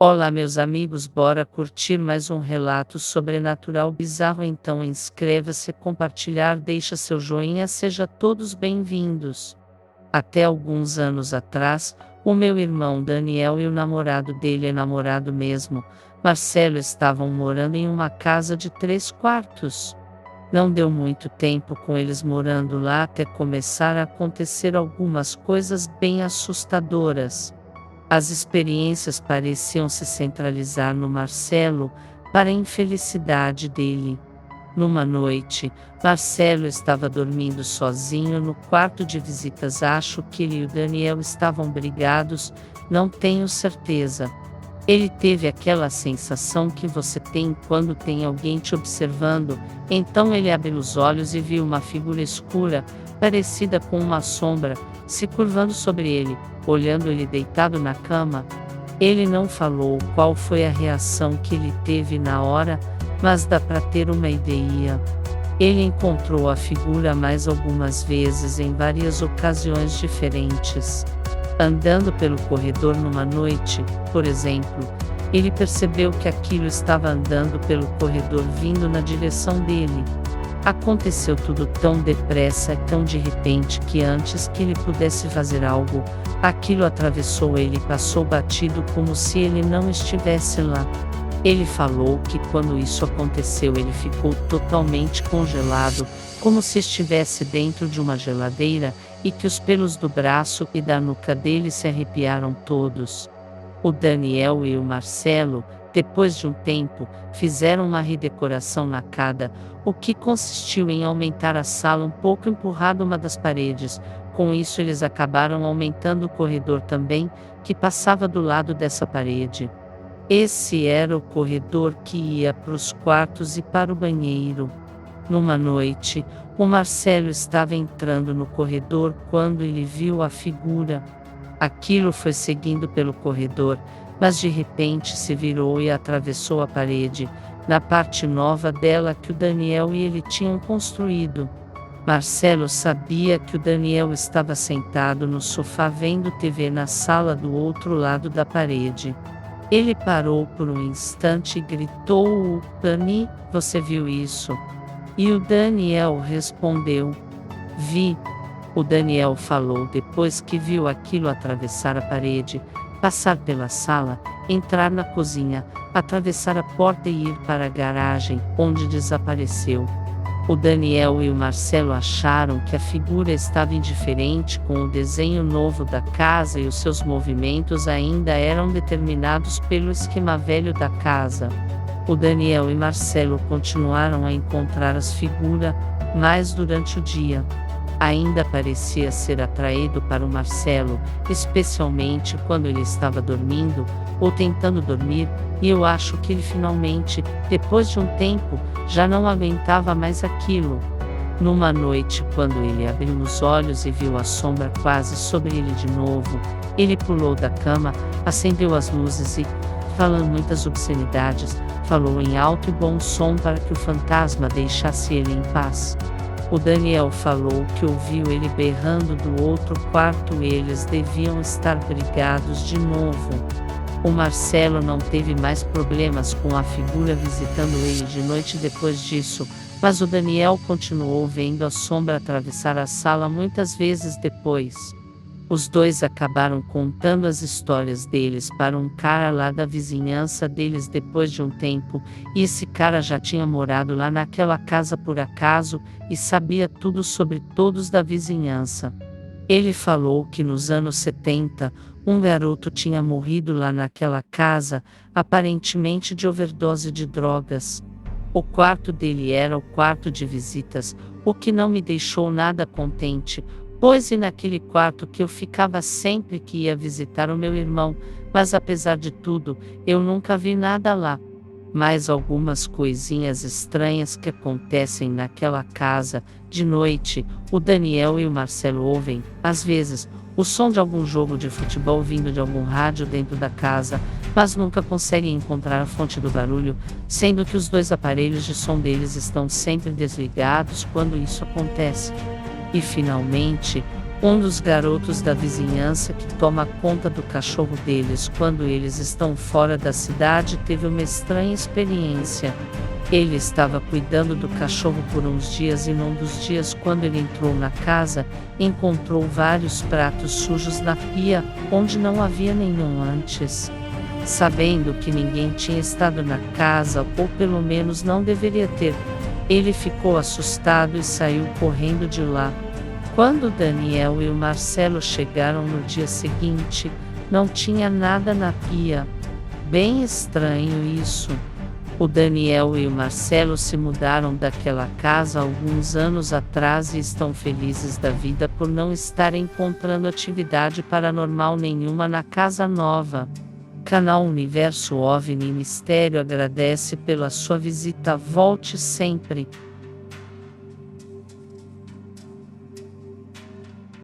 Olá, meus amigos, bora curtir mais um relato sobrenatural bizarro? Então inscreva-se, compartilhar, deixa seu joinha, seja todos bem-vindos. Até alguns anos atrás, o meu irmão Daniel e o namorado dele, namorado mesmo, Marcelo, estavam morando em uma casa de 3 quartos. Não deu muito tempo com eles morando lá até começar a acontecer algumas coisas bem assustadoras. As experiências pareciam se centralizar no Marcelo, para a infelicidade dele. Numa noite, Marcelo estava dormindo sozinho no quarto de visitas. Acho que ele e o Daniel estavam brigados, não tenho certeza. Ele teve aquela sensação que você tem quando tem alguém te observando, então ele abriu os olhos e viu uma figura escura, parecida com uma sombra, se curvando sobre ele, olhando ele deitado na cama. Ele não falou qual foi a reação que ele teve na hora, mas dá para ter uma ideia. Ele encontrou a figura mais algumas vezes em várias ocasiões diferentes. Andando pelo corredor numa noite, por exemplo, ele percebeu que aquilo estava andando pelo corredor vindo na direção dele. Aconteceu tudo tão depressa e tão de repente que antes que ele pudesse fazer algo, aquilo atravessou ele e passou batido como se ele não estivesse lá. Ele falou que quando isso aconteceu ele ficou totalmente congelado, como se estivesse dentro de uma geladeira, e que os pelos do braço e da nuca dele se arrepiaram todos. O Daniel e o Marcelo, depois de um tempo, fizeram uma redecoração na casa, o que consistiu em aumentar a sala um pouco, empurrado uma das paredes. Com isso eles acabaram aumentando o corredor também, que passava do lado dessa parede. Esse era o corredor que ia para os quartos e para o banheiro. Numa noite, o Marcelo estava entrando no corredor quando ele viu a figura. Aquilo foi seguindo pelo corredor, mas de repente se virou e atravessou a parede, na parte nova dela que o Daniel e ele tinham construído. Marcelo sabia que o Daniel estava sentado no sofá vendo TV na sala do outro lado da parede. Ele parou por um instante e gritou: "Dani, você viu isso?" E o Daniel respondeu: "Vi." O Daniel falou depois que viu aquilo atravessar a parede, passar pela sala, entrar na cozinha, atravessar a porta e ir para a garagem, onde desapareceu. O Daniel e o Marcelo acharam que a figura estava indiferente com o desenho novo da casa e os seus movimentos ainda eram determinados pelo esquema velho da casa. O Daniel e Marcelo continuaram a encontrar as figuras, mas durante o dia ainda parecia ser atraído para o Marcelo, especialmente quando ele estava dormindo, ou tentando dormir, e eu acho que ele finalmente, depois de um tempo, já não aguentava mais aquilo. Numa noite, quando ele abriu os olhos e viu a sombra quase sobre ele de novo, ele pulou da cama, acendeu as luzes e, falando muitas obscenidades, falou em alto e bom som para que o fantasma deixasse ele em paz. O Daniel falou que ouviu ele berrando do outro quarto. Eles deviam estar brigados de novo. O Marcelo não teve mais problemas com a figura visitando ele de noite depois disso, mas o Daniel continuou vendo a sombra atravessar a sala muitas vezes depois. Os dois acabaram contando as histórias deles para um cara lá da vizinhança deles depois de um tempo, e esse cara já tinha morado lá naquela casa por acaso, e sabia tudo sobre todos da vizinhança. Ele falou que nos anos 70, um garoto tinha morrido lá naquela casa, aparentemente de overdose de drogas. O quarto dele era o quarto de visitas, o que não me deixou nada contente, pois naquele quarto que eu ficava sempre que ia visitar o meu irmão, mas apesar de tudo, eu nunca vi nada lá. Mais algumas coisinhas estranhas que acontecem naquela casa. De noite, o Daniel e o Marcelo ouvem, às vezes, o som de algum jogo de futebol vindo de algum rádio dentro da casa, mas nunca conseguem encontrar a fonte do barulho, sendo que os dois aparelhos de som deles estão sempre desligados quando isso acontece. E finalmente, Um dos garotos da vizinhança que toma conta do cachorro deles quando eles estão fora da cidade teve uma estranha experiência. Ele estava cuidando do cachorro por uns dias e num dos dias, quando ele entrou na casa, encontrou vários pratos sujos na pia, onde não havia nenhum antes. Sabendo que ninguém tinha estado na casa, ou pelo menos não deveria ter, ele ficou assustado e saiu correndo de lá. Quando Daniel e o Marcelo chegaram no dia seguinte, não tinha nada na pia. Bem estranho isso. O Daniel e o Marcelo se mudaram daquela casa alguns anos atrás e estão felizes da vida por não estarem encontrando atividade paranormal nenhuma na casa nova. Canal Universo OVNI Mistério agradece pela sua visita. Volte sempre.